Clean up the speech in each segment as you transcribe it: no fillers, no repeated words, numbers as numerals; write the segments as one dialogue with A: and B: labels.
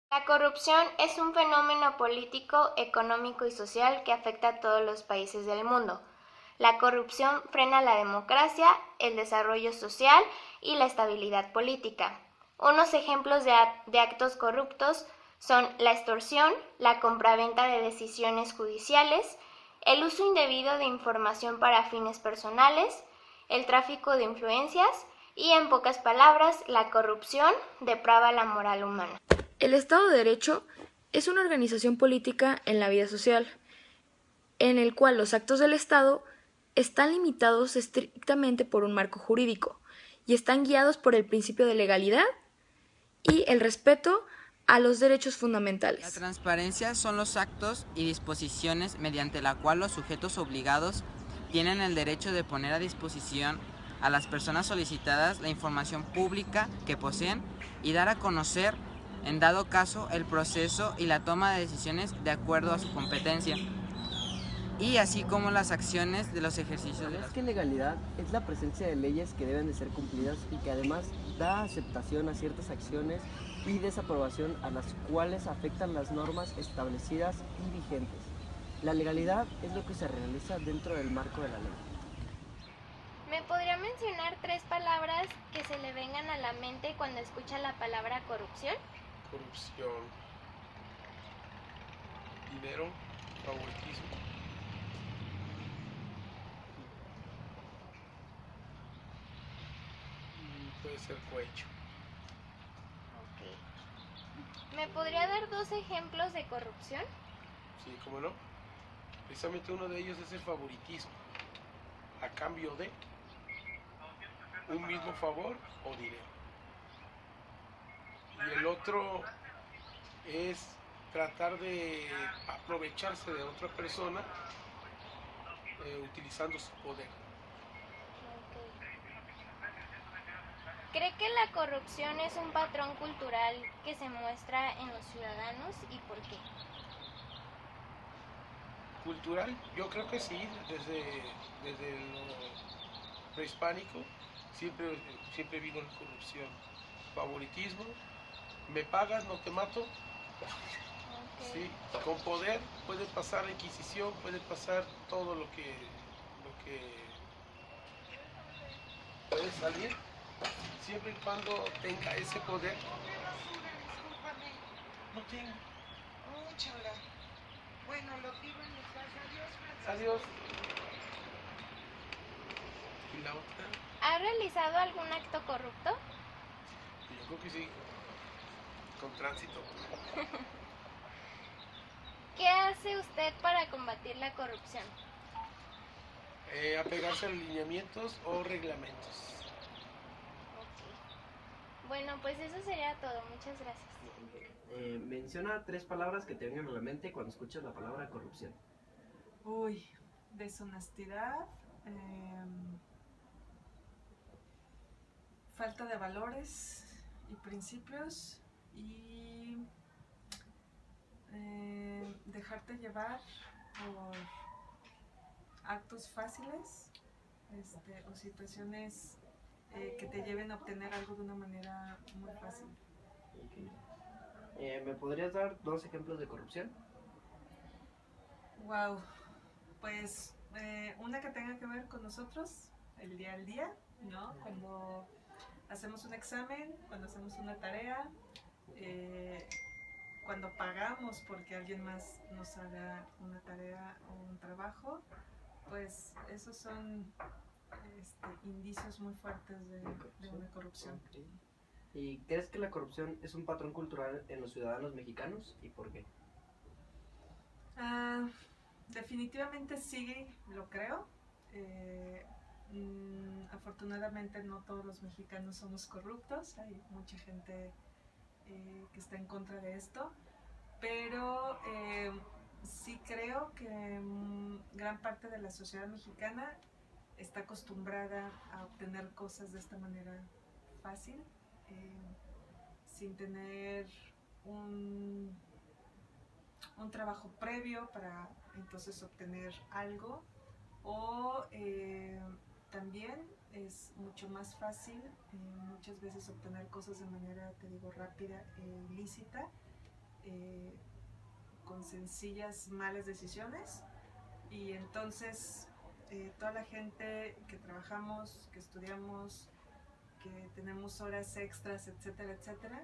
A: La corrupción es un fenómeno político, económico y social que afecta a todos los países del mundo. La corrupción frena la democracia, el desarrollo social y la estabilidad política. Unos ejemplos de actos corruptos son la extorsión, la compraventa de decisiones judiciales, el uso indebido de información para fines personales, el tráfico de influencias y, en pocas palabras, la corrupción deprava la moral humana.
B: El Estado de Derecho es una organización política en la vida social, en el cual los actos del Estado están limitados estrictamente por un marco jurídico y están guiados por el principio de legalidad y el respeto a los derechos fundamentales.
C: La transparencia son los actos y disposiciones mediante la cual los sujetos obligados tienen el derecho de poner a disposición a las personas solicitadas la información pública que poseen y dar a conocer, en dado caso, el proceso y la toma de decisiones de acuerdo a su competencia, y así como las acciones de los ejercicios de
D: Es que legalidad es la presencia de leyes que deben de ser cumplidas y que además da aceptación a ciertas acciones y desaprobación a las cuales afectan las normas establecidas y vigentes. La legalidad es lo que se realiza dentro del marco de la ley.
A: ¿Me podría mencionar 3 palabras que se le vengan a la mente cuando escucha la palabra corrupción?
E: Corrupción, dinero, favoritismo. Puede ser cohecho.
A: Ok. ¿Me podría dar 2 ejemplos de corrupción?
E: Sí, cómo no. Precisamente uno de ellos es el favoritismo, a cambio de un mismo favor o dinero. Y el otro es tratar de aprovecharse de otra persona utilizando su poder.
A: ¿Cree que la corrupción es un patrón cultural que se muestra en los ciudadanos y por qué?
E: Cultural, yo creo que sí, desde lo prehispánico siempre vino la corrupción. Favoritismo, me pagas, no te mato. Sí, con poder puede pasar la Inquisición, puede pasar todo lo que puede salir, siempre y cuando tenga ese poder.
F: Discúlpame.
E: No tengo.
F: Úchala. Bueno, lo digo en mi casa. Adiós, Francisco.
E: Adiós. Y la otra,
A: ¿Ha realizado algún acto corrupto?
E: yo creo que sí, con tránsito.
A: ¿Qué hace usted para combatir la corrupción?
E: Apegarse a lineamientos o reglamentos.
A: Ok. Bueno, pues eso sería todo. Muchas gracias.
D: Menciona 3 palabras que te vengan a la mente cuando escuchas la palabra corrupción.
G: Uy, deshonestidad, falta de valores y principios y dejarte llevar por actos fáciles o situaciones que te lleven a obtener algo de una manera muy fácil.
D: Okay. ¿Me podrías dar 2 ejemplos de corrupción?
G: Wow, pues una que tenga que ver con nosotros, el día al día, ¿no? Cuando hacemos un examen, cuando hacemos una tarea, cuando pagamos porque alguien más nos haga una tarea o un trabajo, pues esos son indicios muy fuertes de una corrupción.
D: Okay. ¿Y crees que la corrupción es un patrón cultural en los ciudadanos mexicanos y por qué?
G: Definitivamente sí, lo creo. Afortunadamente no todos los mexicanos somos corruptos, hay mucha gente que está en contra de esto, pero sí creo que gran parte de la sociedad mexicana está acostumbrada a obtener cosas de esta manera fácil, sin tener un trabajo previo para entonces obtener algo, o también es mucho más fácil muchas veces obtener cosas de manera, te digo, rápida e ilícita, con sencillas malas decisiones, y entonces toda la gente que trabajamos, que estudiamos, que tenemos horas extras, etcétera, etcétera,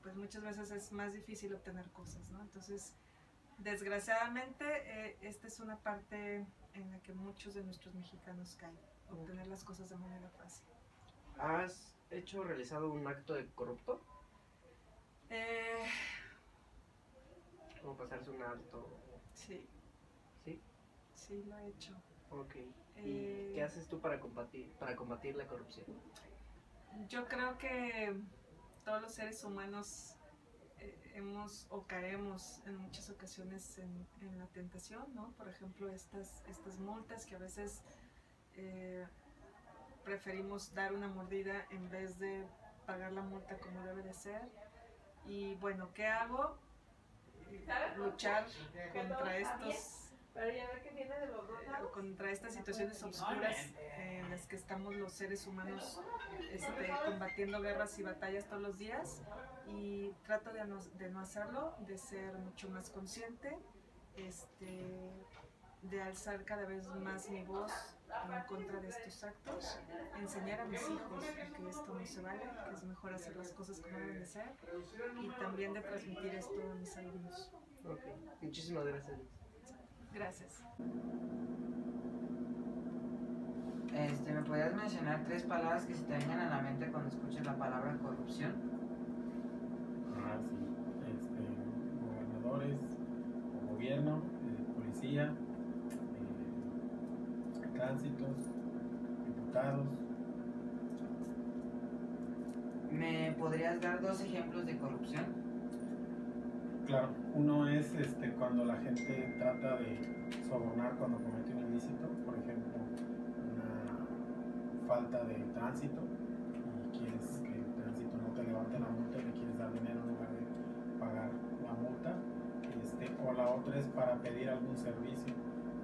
G: pues muchas veces es más difícil obtener cosas, ¿no? Entonces, desgraciadamente, esta es una parte en la que muchos de nuestros mexicanos caen, obtener las cosas de manera fácil.
D: ¿Has realizado un acto de corrupto? ¿Cómo pasarse un alto?
G: Sí.
D: ¿Sí?
G: Sí, lo he hecho.
D: Ok. ¿Y qué haces tú para combatir la corrupción?
G: Yo creo que todos los seres humanos hemos o caemos en muchas ocasiones en la tentación, ¿no? Por ejemplo, estas multas que a veces preferimos dar una mordida en vez de pagar la multa como debe de ser. Y bueno, ¿qué hago? Luchar contra estas situaciones oscuras en las que estamos los seres humanos combatiendo guerras y batallas todos los días, y trato de no hacerlo, de ser mucho más consciente, de alzar cada vez más mi voz en contra de estos actos, enseñar a mis hijos que esto no se vale, que es mejor hacer las cosas como deben de ser, y también de transmitir esto a mis alumnos.
D: Ok, muchísimas gracias.
G: Gracias.
C: ¿Me podrías mencionar 3 palabras que se te vengan a la mente cuando escuches la palabra corrupción?
H: Sí. Gobernadores, o gobierno, policía, tránsitos, diputados.
C: ¿Me podrías dar 2 ejemplos de corrupción?
H: Claro, uno es cuando la gente trata de sobornar cuando comete un ilícito, por ejemplo, una falta de tránsito, y quieres que el tránsito no te levante la multa y le quieres dar dinero en lugar de pagar la multa. O la otra es para pedir algún servicio.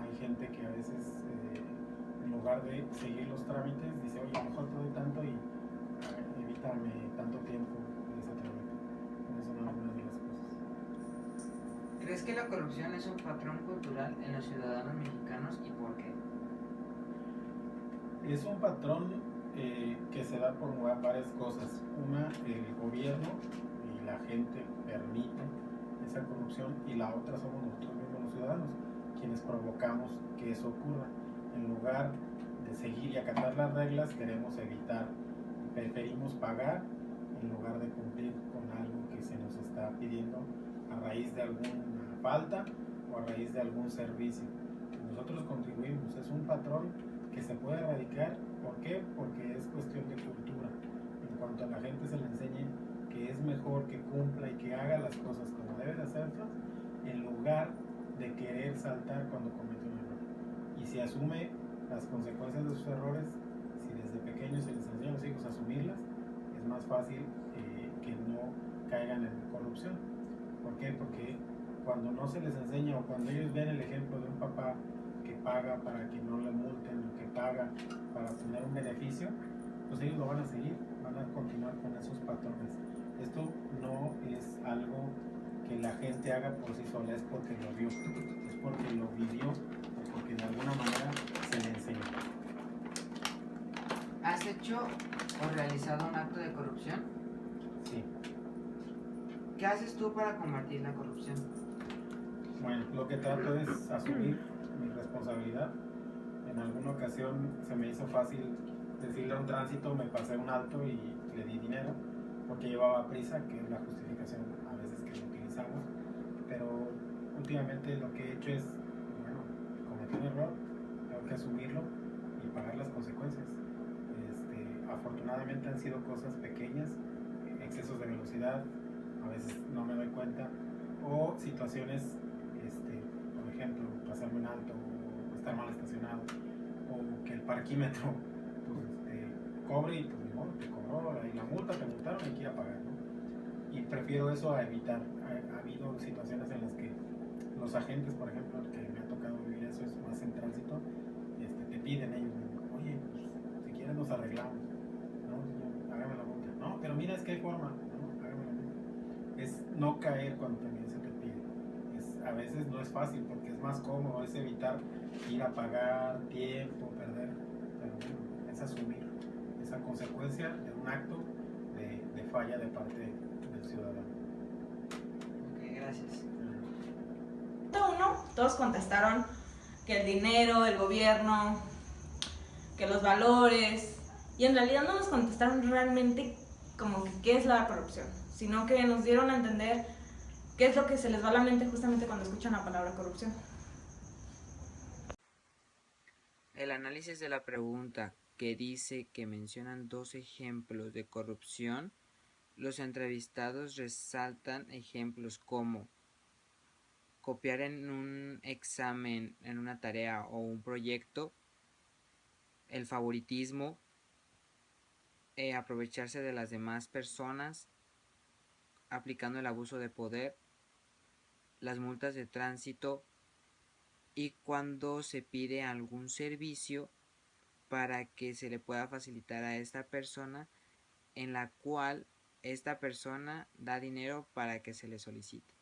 H: Hay gente que a veces en lugar de seguir los trámites dice, oye, mejor te doy tanto y evítame tanto tiempo de ese trámite. Esas son algunas de las cosas.
C: ¿Crees que la corrupción es un patrón cultural en los ciudadanos mexicanos y por qué?
H: Es un patrón que se da por varias cosas. Una, el gobierno y la gente permite esa corrupción, y la otra somos nosotros mismos los ciudadanos quienes provocamos que eso ocurra. En lugar de seguir y acatar las reglas, queremos evitar, preferimos pagar en lugar de cumplir con algo que se nos está pidiendo a raíz de alguna falta o a raíz de algún servicio. Nosotros contribuimos, es un patrón que se puede erradicar. ¿Por qué? Porque es cuestión de cultura. En cuanto a la gente se le enseñe que es mejor que cumpla y que haga las cosas como debe de hacerlas, en lugar de querer saltar cuando comete un error. Y si asume las consecuencias de sus errores, si desde pequeños se les enseña a los hijos a asumirlas, es más fácil que no caigan en corrupción. ¿Por qué? Porque cuando no se les enseña, o cuando ellos ven el ejemplo de un papá que paga para que no le multen, o que paga para obtener un beneficio, pues ellos lo van a seguir, van a continuar con esos patrones. Esto no es algo que la gente haga por sí sola, es porque lo vio, es porque lo vivió, o porque de alguna manera se le enseñó.
C: ¿Has hecho o realizado un acto de corrupción?
H: Sí.
C: ¿Qué haces tú para combatir la corrupción?
H: Bueno, lo que trato es asumir mi responsabilidad. En alguna ocasión se me hizo fácil decirle a un tránsito, me pasé un alto y le di dinero porque llevaba prisa, que es la justificación a veces que lo utilizamos. Pero últimamente lo que he hecho es, bueno, cometí un error, tengo que asumirlo y pagar las consecuencias. Afortunadamente han sido cosas pequeñas, excesos de velocidad, a veces no me doy cuenta, o situaciones, por ejemplo, pasarme un alto, o estar mal estacionado, o que el parquímetro pues, cobre y pues ni modo, te cobró y la multa, te multaron y hay que ir a pagar, ¿no? Y prefiero eso a evitar. Ha habido situaciones en las que los agentes, por ejemplo, que me ha tocado vivir eso, es más en tránsito, te piden ellos, oye, pues, si quieres nos arreglamos, ¿no? Hágame la multa. No, pero mira, es que hay forma, ¿no? Hágame la multa. es no caer cuando también se te pide. A veces no es fácil porque es más cómodo, es evitar ir a pagar tiempo, perder, pero bueno, es asumir esa consecuencia de un acto de falla de parte del ciudadano.
C: Ok, gracias.
I: Todos contestaron que el dinero, el gobierno, que los valores, y en realidad no nos contestaron realmente como que qué es la corrupción, sino que nos dieron a entender qué es lo que se les va a la mente justamente cuando escuchan la palabra corrupción.
C: El análisis de la pregunta, que dice que mencionan 2 ejemplos de corrupción, los entrevistados resaltan ejemplos como copiar en un examen, en una tarea o un proyecto, el favoritismo, aprovecharse de las demás personas, aplicando el abuso de poder, las multas de tránsito y cuando se pide algún servicio para que se le pueda facilitar a esta persona, en la cual esta persona da dinero para que se le solicite.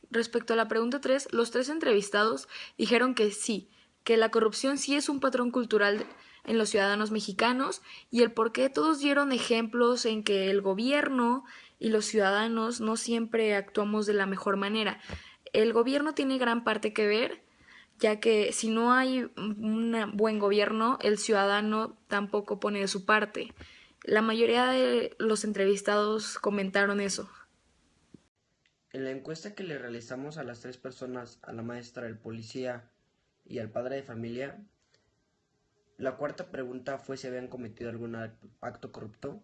B: Respecto a la pregunta 3, los 3 entrevistados dijeron que sí, que la corrupción sí es un patrón cultural en los ciudadanos mexicanos y el por qué todos dieron ejemplos en que el gobierno y los ciudadanos no siempre actuamos de la mejor manera. El gobierno tiene gran parte que ver, ya que si no hay un buen gobierno, el ciudadano tampoco pone de su parte. La mayoría de los entrevistados comentaron eso.
D: En la encuesta que le realizamos a las 3 personas, a la maestra, el policía y al padre de familia, la cuarta pregunta fue si habían cometido algún acto corrupto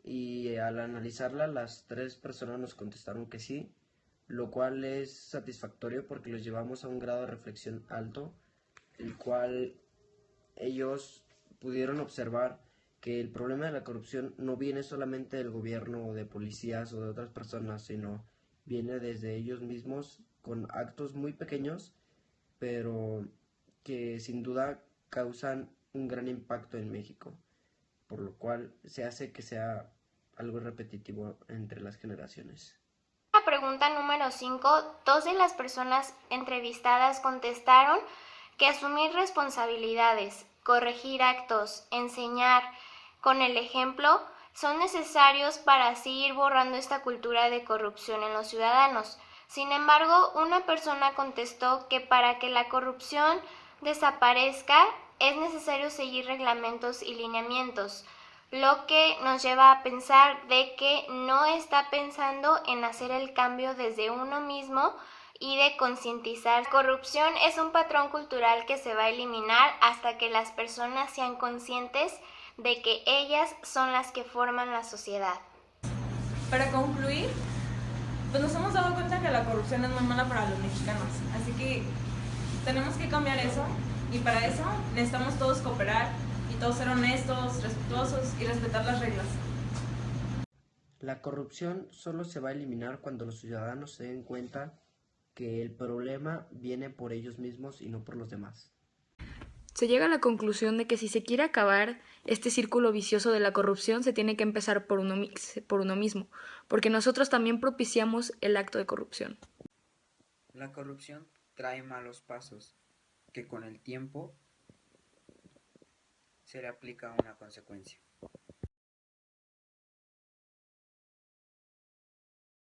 D: y al analizarla las 3 personas nos contestaron que sí, lo cual es satisfactorio porque los llevamos a un grado de reflexión alto, el cual ellos pudieron observar que el problema de la corrupción no viene solamente del gobierno o de policías o de otras personas, sino viene desde ellos mismos con actos muy pequeños, pero que sin duda causan un gran impacto en México, por lo cual se hace que sea algo repetitivo entre las generaciones.
A: La pregunta número 5, 2 de las personas entrevistadas contestaron que asumir responsabilidades, corregir actos, enseñar con el ejemplo son necesarios para así ir borrando esta cultura de corrupción en los ciudadanos. Sin embargo, una persona contestó que para que la corrupción desaparezca es necesario seguir reglamentos y lineamientos, lo que nos lleva a pensar de que no está pensando en hacer el cambio desde uno mismo y de concientizar. La corrupción es un patrón cultural que se va a eliminar hasta que las personas sean conscientes de que ellas son las que forman la sociedad.
I: Para concluir, pues nos hemos dado cuenta que la corrupción es muy mala para los mexicanos, así que tenemos que cambiar eso y para eso necesitamos todos cooperar y todos ser honestos, respetuosos y respetar las reglas.
D: La corrupción solo se va a eliminar cuando los ciudadanos se den cuenta que el problema viene por ellos mismos y no por los demás.
B: Se llega a la conclusión de que si se quiere acabar este círculo vicioso de la corrupción, se tiene que empezar por uno mismo, porque nosotros también propiciamos el acto de corrupción.
C: La corrupción trae malos pasos, que con el tiempo se le aplica una consecuencia.